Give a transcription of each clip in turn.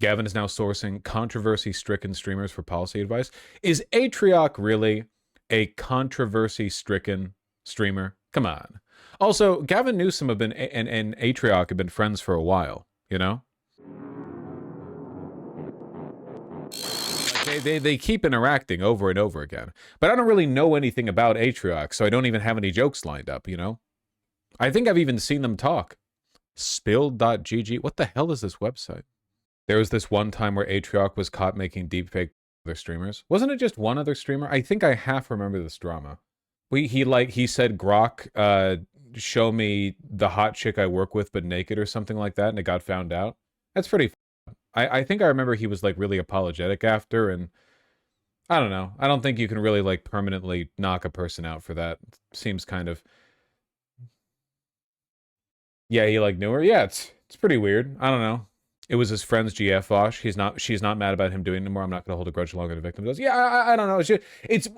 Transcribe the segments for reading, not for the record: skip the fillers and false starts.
Gavin is now sourcing controversy-stricken streamers for policy advice. Is Atrioc really a controversy-stricken streamer? Come on. Also, Gavin Newsom and Atrioc have been friends for a while, you know? They keep interacting over and over again. But I don't really know anything about Atrioc, so I don't even have any jokes lined up, you know? I think I've even seen them talk. Spilled.gg. What the hell is this website? There was this one time where Atrioc was caught making deepfake other streamers. Wasn't it just one other streamer? I think I half remember this drama. He said, Grok, show me the hot chick I work with but naked or something like that, and it got found out. That's pretty I think I remember he was like really apologetic after, and I don't know. I don't think you can really like permanently knock a person out for that. It seems kind of... Yeah, he like knew her. Yeah, it's pretty weird. I don't know. It was his friend's GF Osh. She's not mad about him doing it anymore. I'm not going to hold a grudge longer than the victim does. Yeah, I don't know. It's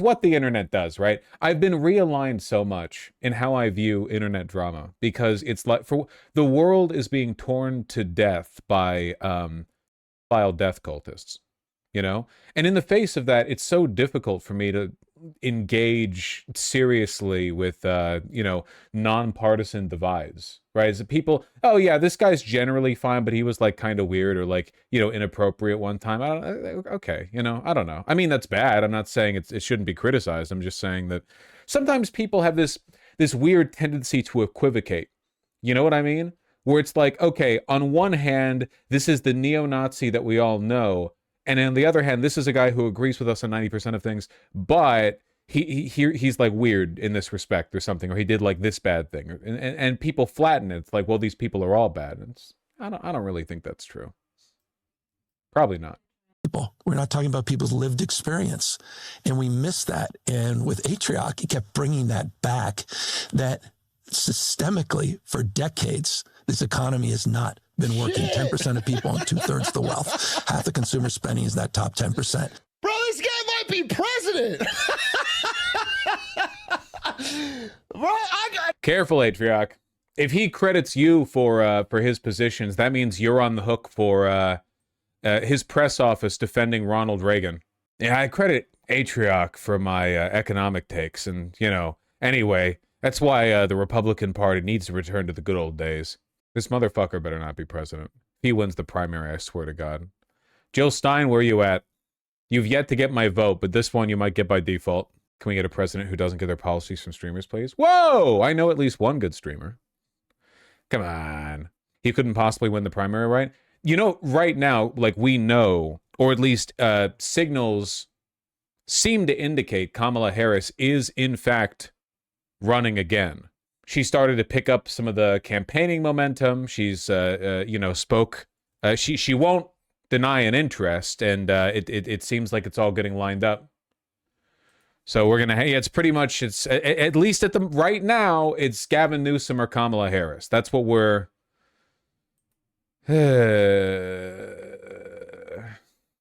what the internet does, right? I've been realigned so much in how I view internet drama because it's like the world is being torn to death by vile death cultists, you know? And in the face of that, it's so difficult for me to engage seriously with nonpartisan divides, right? Is it people, oh yeah, this guy's generally fine, but he was like kind of weird or like, inappropriate one time. Okay, I don't know. I mean, that's bad. I'm not saying it shouldn't be criticized. I'm just saying that sometimes people have this weird tendency to equivocate. You know what I mean? Where it's like, okay, on one hand, this is the neo-Nazi that we all know, and on the other hand, this is a guy who agrees with us on 90% of things, but he's like weird in this respect or something, or he did like this bad thing, and people flatten it. It's like, well, these people are all bad. And I don't really think that's true. Probably not. We're not talking about people's lived experience, and we miss that. And with Atrioc, he kept bringing that back. That systemically for decades, this economy has not been working. 10% of people own 2/3 of the wealth. Half the consumer spending is that top 10%. Bro, this guy might be president. Bro, Careful, Atrioc. If he credits you for his positions, that means you're on the hook for his press office defending Ronald Reagan. Yeah, I credit Atrioc for my economic takes, and anyway, that's why the Republican Party needs to return to the good old days. This motherfucker better not be president. If he wins the primary, I swear to God. Jill Stein, where you at? You've yet to get my vote, but this one you might get by default. Can we get a president who doesn't get their policies from streamers, please? Whoa! I know at least one good streamer. Come on. He couldn't possibly win the primary, right? Right now, like we know, or at least signals seem to indicate Kamala Harris is in fact running again. She started to pick up some of the campaigning momentum. She's, spoke. She won't deny an interest, and it seems like it's all getting lined up. So we're gonna. Hey, it's pretty much. It's at least at the right now. It's Gavin Newsom or Kamala Harris. That's what we're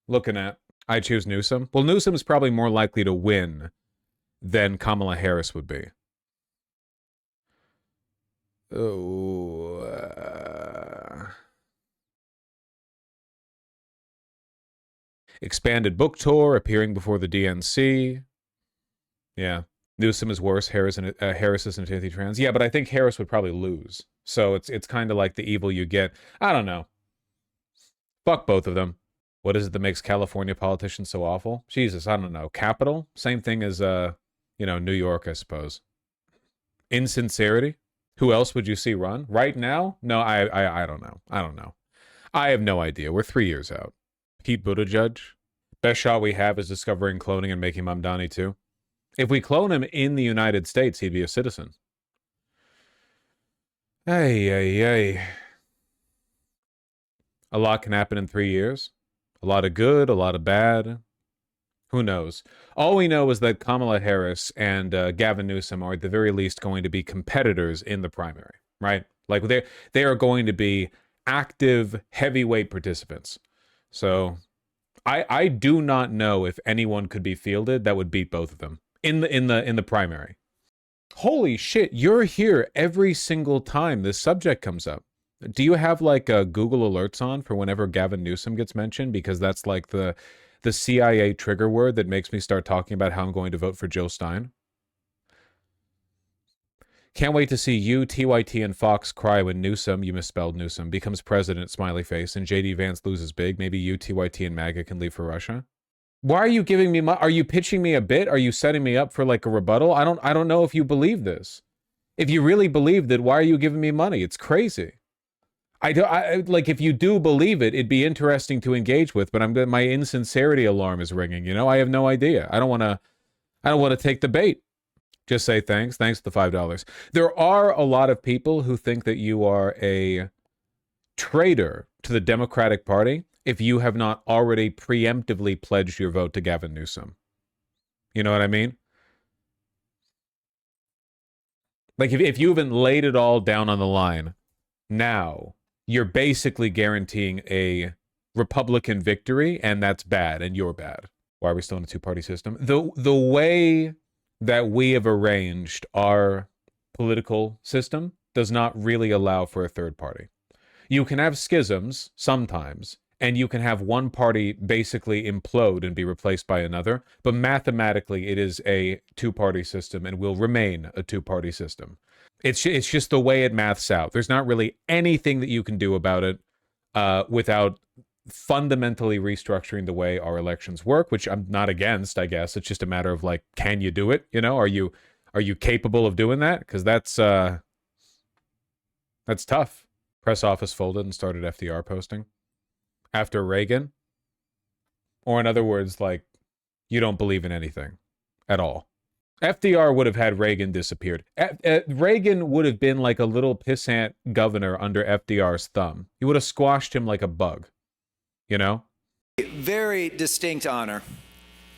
looking at. I choose Newsom. Well, Newsom is probably more likely to win than Kamala Harris would be. Oh, expanded book tour, appearing before the DNC. Yeah, Newsom is worse. Harris is an anti-trans. Yeah, but I think Harris would probably lose. So it's kind of like the evil you get. I don't know. Fuck both of them. What is it that makes California politicians so awful? Jesus, I don't know. Capital? Same thing as New York, I suppose. Insincerity? Who else would you see run? Right now? No, I don't know. I don't know. I have no idea. We're 3 years out. Pete Buttigieg? Best shot we have is discovering cloning and making Mamdani too. If we clone him in the United States, he'd be a citizen. Ay. A lot can happen in 3 years. A lot of good, a lot of bad. Who knows? All we know is that Kamala Harris and Gavin Newsom are at the very least going to be competitors in the primary, right? Like they are going to be active heavyweight participants. So I do not know if anyone could be fielded that would beat both of them in the primary. Holy shit, you're here every single time this subject comes up. Do you have like Google alerts on for whenever Gavin Newsom gets mentioned? Because that's like the CIA trigger word that makes me start talking about how I'm going to vote for Jill Stein. Can't wait to see you, TYT, and Fox cry when Newsom, you misspelled Newsom, becomes president, smiley face, and JD Vance loses big. Maybe you, TYT, and MAGA can leave for Russia. Why are you giving me are you pitching me a bit? Are you setting me up for like a rebuttal? I don't know if you believe this. If you really believed it, why are you giving me money? It's crazy. Like if you do believe it, it'd be interesting to engage with, but my insincerity alarm is ringing, you know? I have no idea. I don't want to take the bait. Just say thanks. Thanks for the $5. There are a lot of people who think that you are a traitor to the Democratic Party if you have not already preemptively pledged your vote to Gavin Newsom. You know what I mean? Like if you haven't laid it all down on the line now, you're basically guaranteeing a Republican victory, and that's bad, and you're bad. Why are we still in a two-party system? The way that we have arranged our political system does not really allow for a third party. You can have schisms sometimes, and you can have one party basically implode and be replaced by another, but mathematically it is a two-party system and will remain a two-party system. It's just the way it maths out. There's not really anything that you can do about it without fundamentally restructuring the way our elections work, which I'm not against, I guess. It's just a matter of like, can you do it? You know, are you capable of doing that? Because that's tough. Press office folded and started FDR posting after Reagan. Or in other words, like, you don't believe in anything at all. FDR would have had Reagan disappeared. Reagan would have been like a little pissant governor under FDR's thumb. He would have squashed him like a bug, you know? Very distinct honor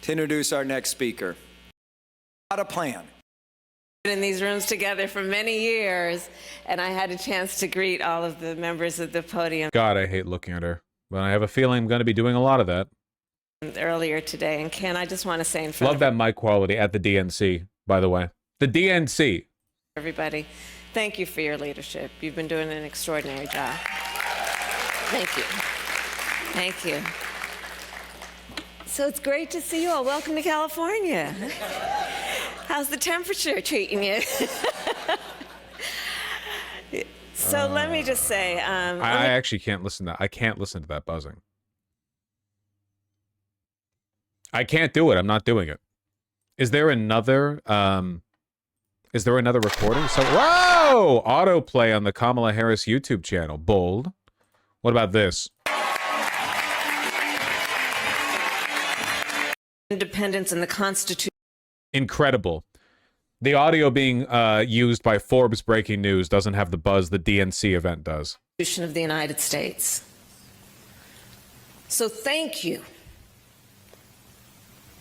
to introduce our next speaker. Not a plan. In these rooms together for many years, and I had a chance to greet all of the members of the podium. God, I hate looking at her, but I have a feeling I'm going to be doing a lot of that. Earlier today, and Ken, I just want to say in front Love that mic quality at the DNC, by the way. The DNC. Everybody, thank you for your leadership. You've been doing an extraordinary job. Thank you. Thank you. So it's great to see you all. Welcome to California. How's the temperature treating you? So let me just say, I actually can't listen to that. I can't listen to that buzzing. I can't do it. I'm not doing it. Is there another recording? So, whoa! Autoplay on the Kamala Harris YouTube channel. Bold. What about this? Independence and the Constitution. Incredible. The audio being used by Forbes Breaking News doesn't have the buzz the DNC event does. Of the United States. So thank you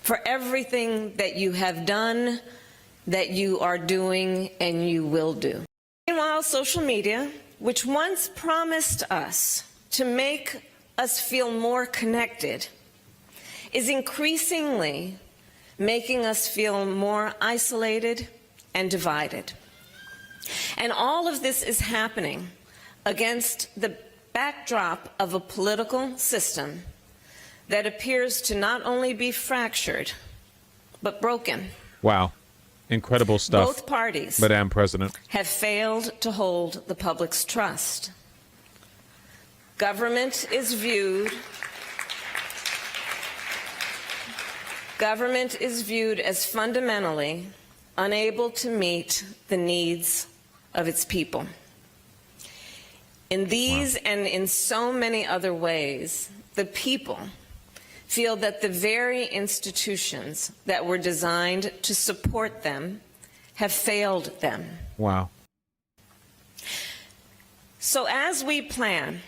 for everything that you have done, that you are doing, and you will do. Meanwhile, social media, which once promised us to make us feel more connected, is increasingly making us feel more isolated and divided. And all of this is happening against the backdrop of a political system that appears to not only be fractured, but broken. Wow. Incredible stuff. Both parties, Madam President, have failed to hold the public's trust. Government is viewed as fundamentally unable to meet the needs of its people. In these and in so many other ways, the people feel that the very institutions that were designed to support them have failed them. wow. So as we plan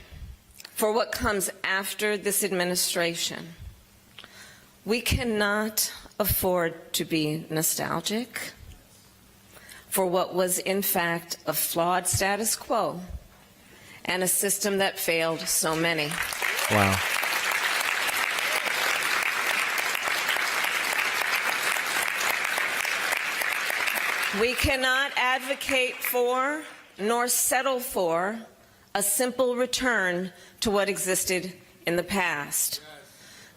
for what comes after this administration, we cannot afford to be nostalgic for what was in fact a flawed status quo and a system that failed so many. Wow. We cannot advocate for nor settle for a simple return to what existed in the past.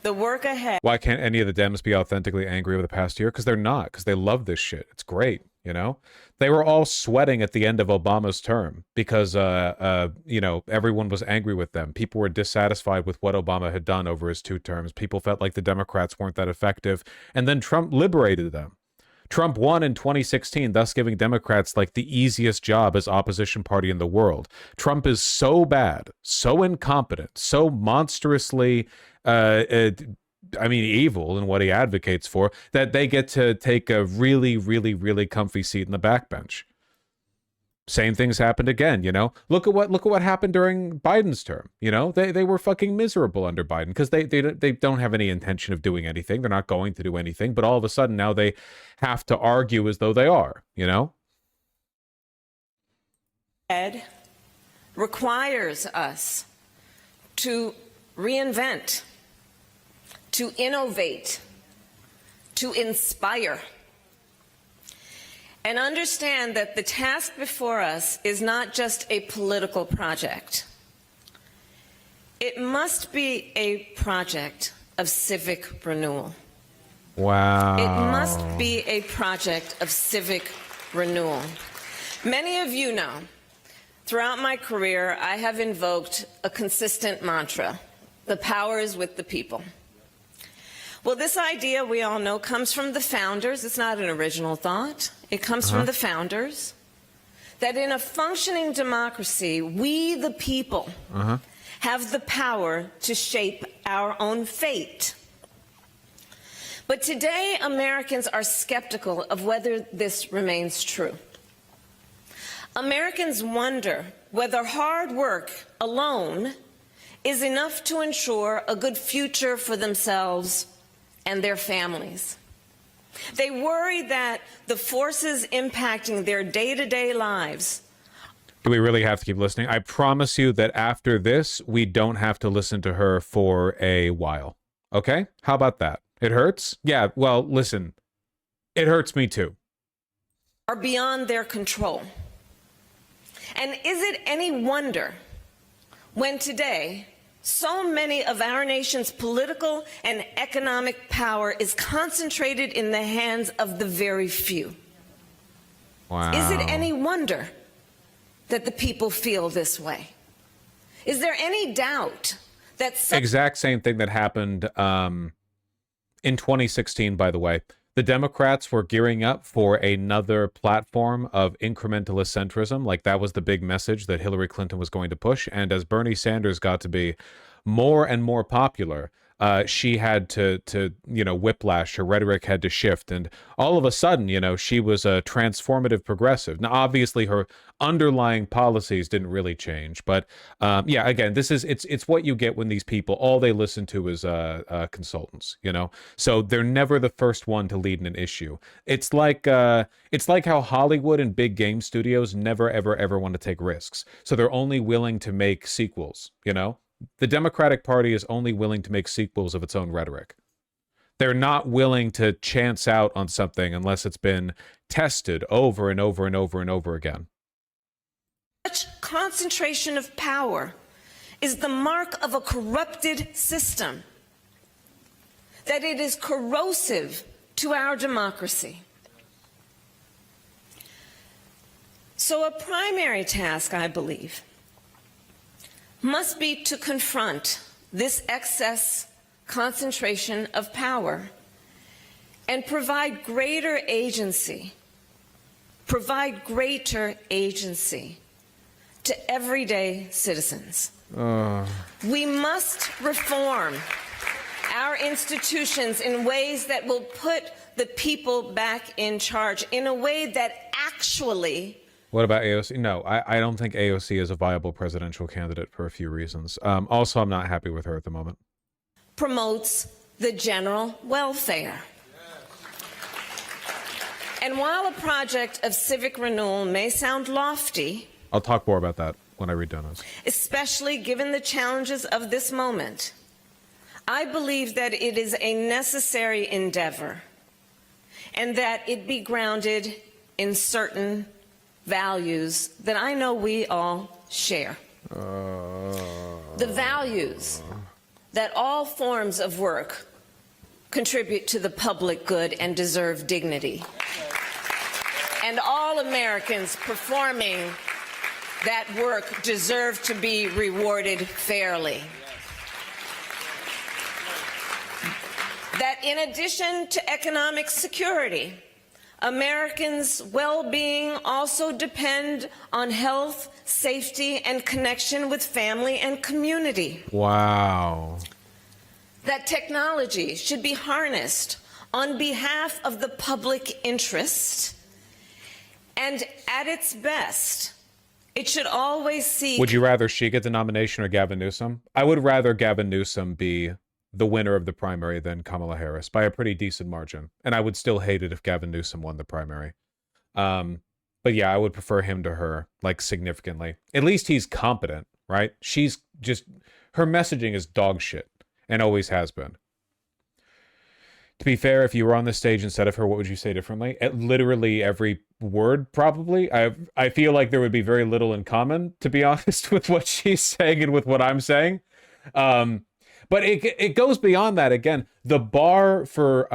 The work ahead. Why can't any of the Dems be authentically angry over the past year? Because they're not, because they love this shit. It's great, you know? They were all sweating at the end of Obama's term because, you know, everyone was angry with them. People were dissatisfied with what Obama had done over his 2 terms. People felt like the Democrats weren't that effective. And then Trump liberated them. Trump won in 2016, thus giving Democrats like the easiest job as opposition party in the world. Trump is so bad, so incompetent, so monstrously, I mean, evil in what he advocates for, that they get to take a really, really, really comfy seat in the backbench. Same things happened again, you know. Look at what happened during Biden's term. You know, they were fucking miserable under Biden because they don't have any intention of doing anything. They're not going to do anything. But all of a sudden now they have to argue as though they are. You know, Ed requires us to reinvent, to innovate, to inspire. And understand that the task before us is not just a political project. It must be a project of civic renewal. wow. It must be a project of civic renewal. Many of you know, throughout my career, I have invoked a consistent mantra: the power is with the people. Well, this idea, we all know, comes from the founders. It's not an original thought. It comes from the founders. That in a functioning democracy, we, the people, have the power to shape our own fate. But today, Americans are skeptical of whether this remains true. Americans wonder whether hard work alone is enough to ensure a good future for themselves and their families. They worry that the forces impacting their day-to-day lives. Do we really have to keep listening? I promise you that after this, we don't have to listen to her for a while. Okay? How about that? It hurts? Yeah, well, listen. It hurts me too. Are beyond their control. And is it any wonder when today so many of our nation's political and economic power is concentrated in the hands of the very few? Wow. Is it any wonder that the people feel this way? Is there any doubt that exact same thing that happened in 2016, by the way? The Democrats were gearing up for another platform of incrementalist centrism. Like, that was the big message that Hillary Clinton was going to push. And as Bernie Sanders got to be more and more popular, she had to, you know, whiplash. Her rhetoric had to shift. And all of a sudden, you know, she was a transformative progressive. Now, obviously, her underlying policies didn't really change. But yeah, again, it's what you get when these people, all they listen to is consultants, you know? So they're never the first one to lead in an issue. It's like how Hollywood and big game studios never, ever, ever want to take risks. So they're only willing to make sequels, you know? The Democratic Party is only willing to make sequels of its own rhetoric. They're not willing to chance out on something unless it's been tested over and over and over and over again. such concentration of power is the mark of a corrupted system, that it is corrosive to our democracy? So a primary task, I believe, must be to confront this excess concentration of power and provide greater agency to everyday citizens. We must reform our institutions in ways that will put the people back in charge, in a way that actually... What about AOC? No, I don't think AOC is a viable presidential candidate for a few reasons. Also, I'm not happy with her at the moment. Promotes the general welfare. And while a project of civic renewal may sound lofty, I'll talk more about that when I read Donuts. especially given the challenges of this moment, I believe that it is a necessary endeavor and that it be grounded in certain values that I know we all share. The values that all forms of work contribute to the public good and deserve dignity. And all Americans performing that work deserve to be rewarded fairly. That in addition to economic security, Americans' well-being also depend on health, safety, and connection with family and community. Wow. That technology should be harnessed on behalf of the public interest, and at its best, it should always seek... Would you rather she get the nomination or Gavin Newsom? I would rather Gavin Newsom be the winner of the primary than Kamala Harris by a pretty decent margin. And I would still hate it if Gavin Newsom won the primary. But yeah, I would prefer him to her, like, significantly. At least he's competent, right? She's just... Her messaging is dog shit, and always has been. To be fair, if you were on the stage instead of her, what would you say differently? At literally every word, probably. I feel like there would be very little in common, to be honest, with what she's saying and with what I'm saying. But it goes beyond that. Again, the bar for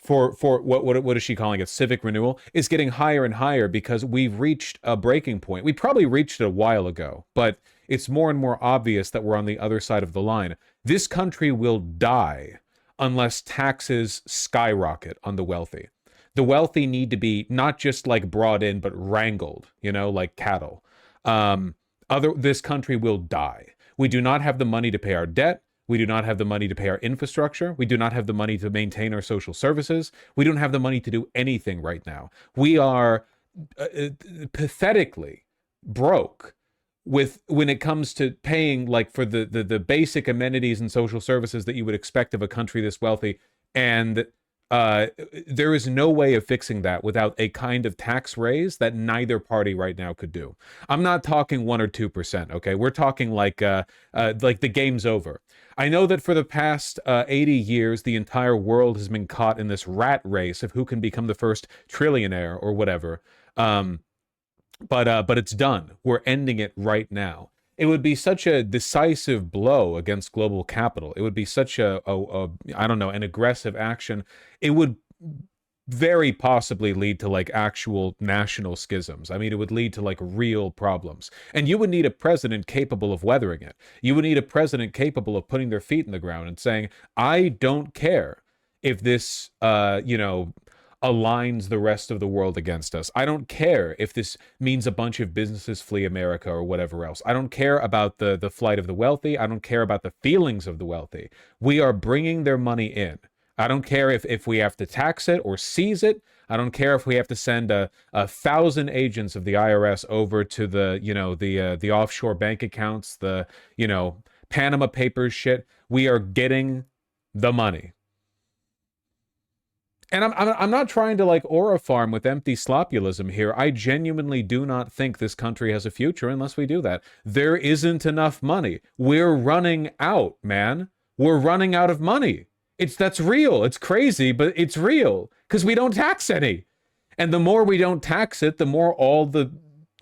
what is she calling it? Civic renewal is getting higher and higher because we've reached a breaking point. We probably reached it a while ago, but it's more and more obvious that we're on the other side of the line. This country will die unless taxes skyrocket on the wealthy. The wealthy need to be not just like brought in, but wrangled, you know, like cattle. This country will die. We do not have the money to pay our debt. We do not have the money to pay our infrastructure. We do not have the money to maintain our social services. We don't have the money to do anything right now. We are pathetically broke when it comes to paying like for the basic amenities and social services that you would expect of a country this wealthy. And there is no way of fixing that without a kind of tax raise that neither party right now could do. I'm not talking 1 or 2%. Okay, we're talking like the game's over. I know that for the past 80 years, the entire world has been caught in this rat race of who can become the first trillionaire or whatever. But it's done. We're ending it right now. It would be such a decisive blow against global capital. It would be such I don't know, an aggressive action. It would very possibly lead to like actual national schisms. I mean, it would lead to like real problems. And you would need a president capable of weathering it. You would need a president capable of putting their feet in the ground and saying, I don't care if this, aligns the rest of the world against us. I don't care if this means a bunch of businesses flee America or whatever else. I don't care about the flight of the wealthy. I don't care about the feelings of the wealthy. We are bringing their money in. I don't care if we have to tax it or seize it. I don't care if we have to send 1,000 agents of the IRS over to the offshore bank accounts, the Panama Papers shit. We are getting the money. And I'm not trying to like aura farm with empty slopulism here. I genuinely do not think this country has a future unless we do that. There isn't enough money. We're running out, man. We're running out of money. That's real. It's crazy, but it's real because we don't tax any. And the more we don't tax it, the more all the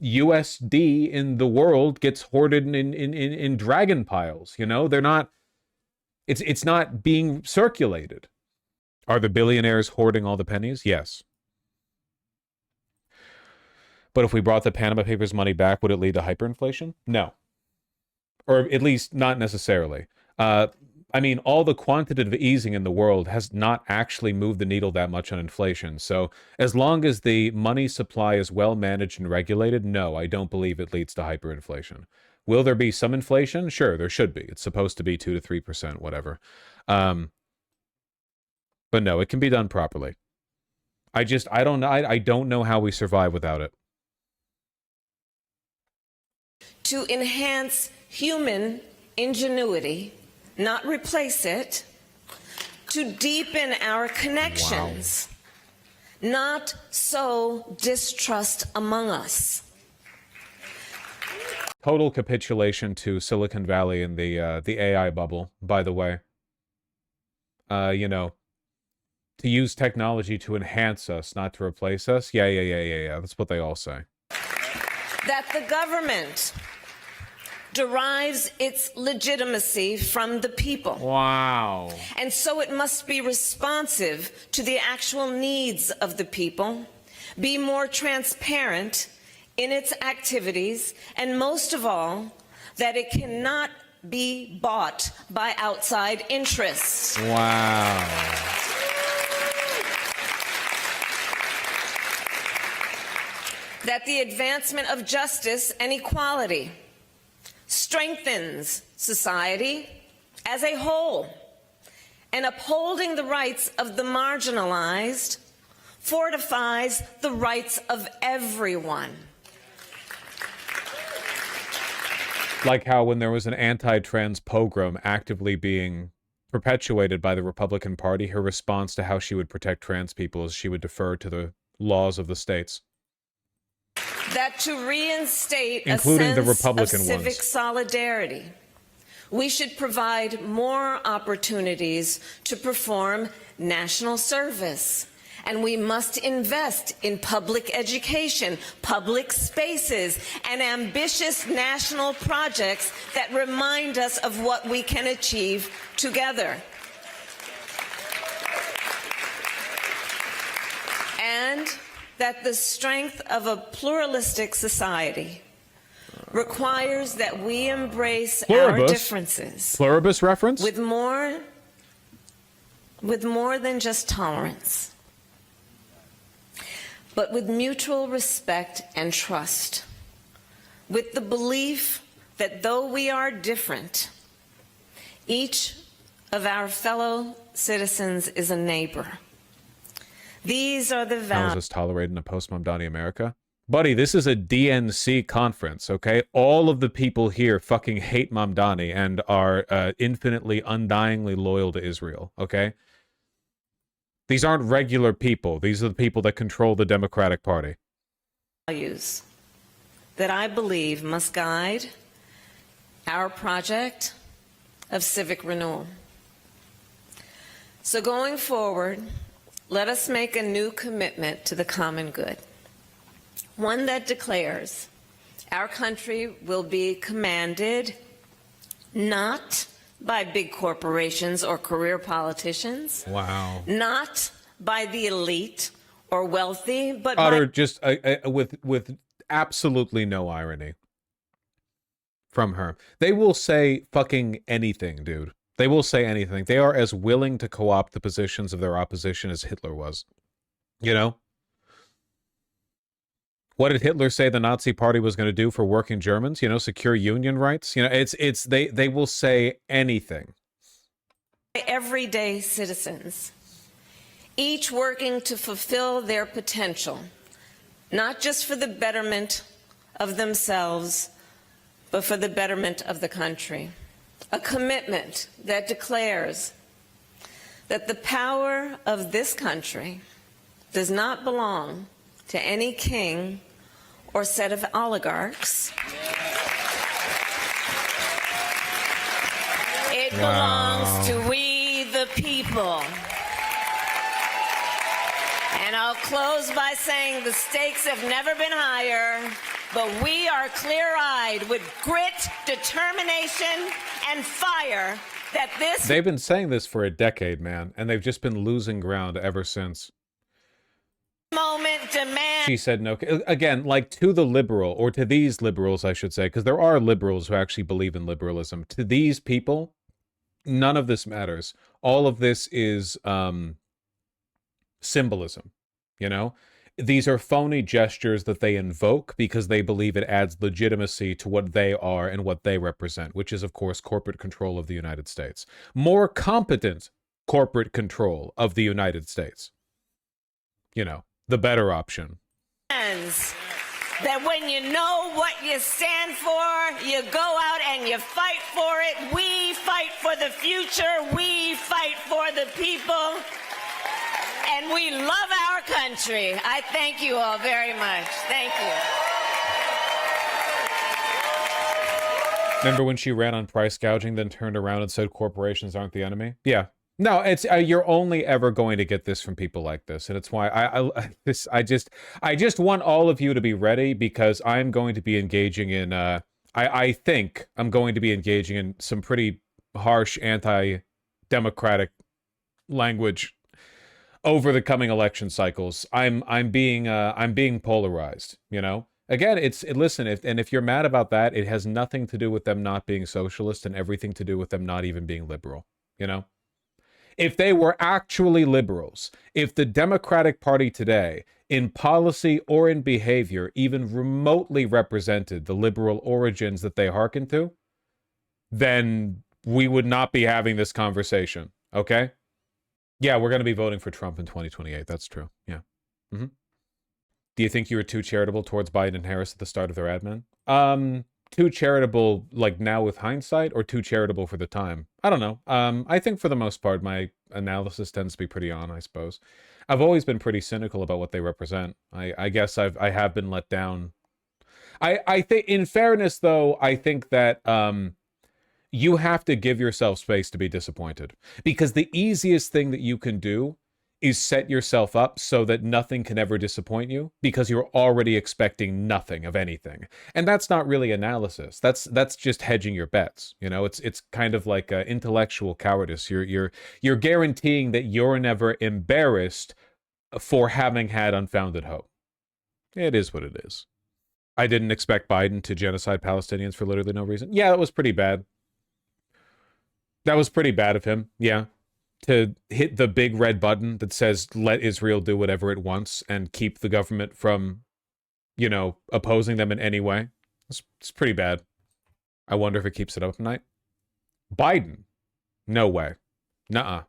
USD in the world gets hoarded in dragon piles. You know, they're not. It's not being circulated. Are the billionaires hoarding all the pennies? Yes. But if we brought the Panama Papers money back, would it lead to hyperinflation? No. Or at least not necessarily. I mean, all the quantitative easing in the world has not actually moved the needle that much on inflation. So as long as the money supply is well managed and regulated, no, I don't believe it leads to hyperinflation. Will there be some inflation? Sure, there should be. It's supposed to be 2 to 3%, whatever. But no, it can be done properly. I don't know. I don't know how we survive without it. To enhance human ingenuity, not replace it. To deepen our connections, not sow distrust among us. Total capitulation to Silicon Valley and the AI bubble, by the way. To use technology to enhance us, not to replace us. Yeah. That's what they all say. That the government derives its legitimacy from the people. Wow. And so it must be responsive to the actual needs of the people, be more transparent in its activities, and most of all, that it cannot be bought by outside interests. Wow. That the advancement of justice and equality strengthens society as a whole, and upholding the rights of the marginalized fortifies the rights of everyone. Like how when there was an anti-trans pogrom actively being perpetuated by the Republican Party, her response to how she would protect trans people is she would defer to the laws of the states. That to reinstate including a the sense Republican of civic ones. solidarity, we should provide more opportunities to perform national service. And we must invest in public education, public spaces, and ambitious national projects that remind us of what we can achieve together. And that the strength of a pluralistic society requires that we embrace our differences. Pluribus reference? With more than just tolerance, but with mutual respect and trust, with the belief that though we are different, each of our fellow citizens is a neighbor. These are the How is values. this tolerated in a post-Mamdani America? Buddy, this is a DNC conference, okay? All of the people here fucking hate Mamdani and are infinitely, undyingly loyal to Israel, okay? These aren't regular people. These are the people that control the Democratic Party. Values that I believe must guide our project of civic renewal. So going forward, let us make a new commitment to the common good, one that declares our country will be commanded not by big corporations or career politicians, Wow. not by the elite or wealthy, but Utter by just with absolutely no irony from her. They will say fucking anything, dude. They will say anything. They are as willing to co-opt the positions of their opposition as Hitler was. You know? What did Hitler say the Nazi Party was going to do for working Germans? You know, secure union rights? You know, they will say anything. everyday citizens, each working to fulfill their potential, not just for the betterment of themselves, but for the betterment of the country. A commitment that declares that the power of this country does not belong to any king or set of oligarchs. It belongs to we the people. And I'll close by saying the stakes have never been higher, but we are clear-eyed with grit, determination, and fire that this... They've been saying this for a decade, man, and they've just been losing ground ever since. moment demands... She said no. Again, like to the liberal, or to these liberals, I should say, because there are liberals who actually believe in liberalism. To these people, none of this matters. All of this is symbolism, you know? These are phony gestures that they invoke because they believe it adds legitimacy to what they are and what they represent, which is, of course, corporate control of the United States. More competent corporate control of the United States. You know, the better option. That when you know what you stand for, you go out and you fight for it. We fight for the future. We fight for the people. And we love our country. I thank you all very much. Thank you. Remember when she ran on price gouging, then turned around and said corporations aren't the enemy? Yeah. No, it's you're only ever going to get this from people like this, and it's why I just want all of you to be ready, because I'm going to be engaging in I I think I'm going to be engaging in some pretty harsh anti-democratic language over the coming election cycles. I'm being polarized, you know? Again, listen, if you're mad about that, it has nothing to do with them not being socialist and everything to do with them not even being liberal, you know? If they were actually liberals, if the Democratic Party today, in policy or in behavior, even remotely represented the liberal origins that they hearken to, then we would not be having this conversation, okay? Yeah, we're going to be voting for Trump in 2028. That's true. Yeah. Mm-hmm. Do you think you were too charitable towards Biden and Harris at the start of their admin? Too charitable, like now with hindsight, or too charitable for the time? I don't know. I think for the most part, my analysis tends to be pretty on, I suppose. I've always been pretty cynical about what they represent. I guess I have been let down. I think, in fairness, though, I think that you have to give yourself space to be disappointed, because the easiest thing that you can do is set yourself up so that nothing can ever disappoint you, because you're already expecting nothing of anything. And that's not really analysis. That's just hedging your bets. You know, it's kind of like intellectual cowardice. You're guaranteeing that you're never embarrassed for having had unfounded hope. It is what it is. I didn't expect Biden to genocide Palestinians for literally no reason. Yeah, that was pretty bad. That was pretty bad of him. Yeah. To hit the big red button that says, let Israel do whatever it wants and keep the government from, you know, opposing them in any way. It's pretty bad. I wonder if it keeps it up at night. Biden? No way. Nuh-uh.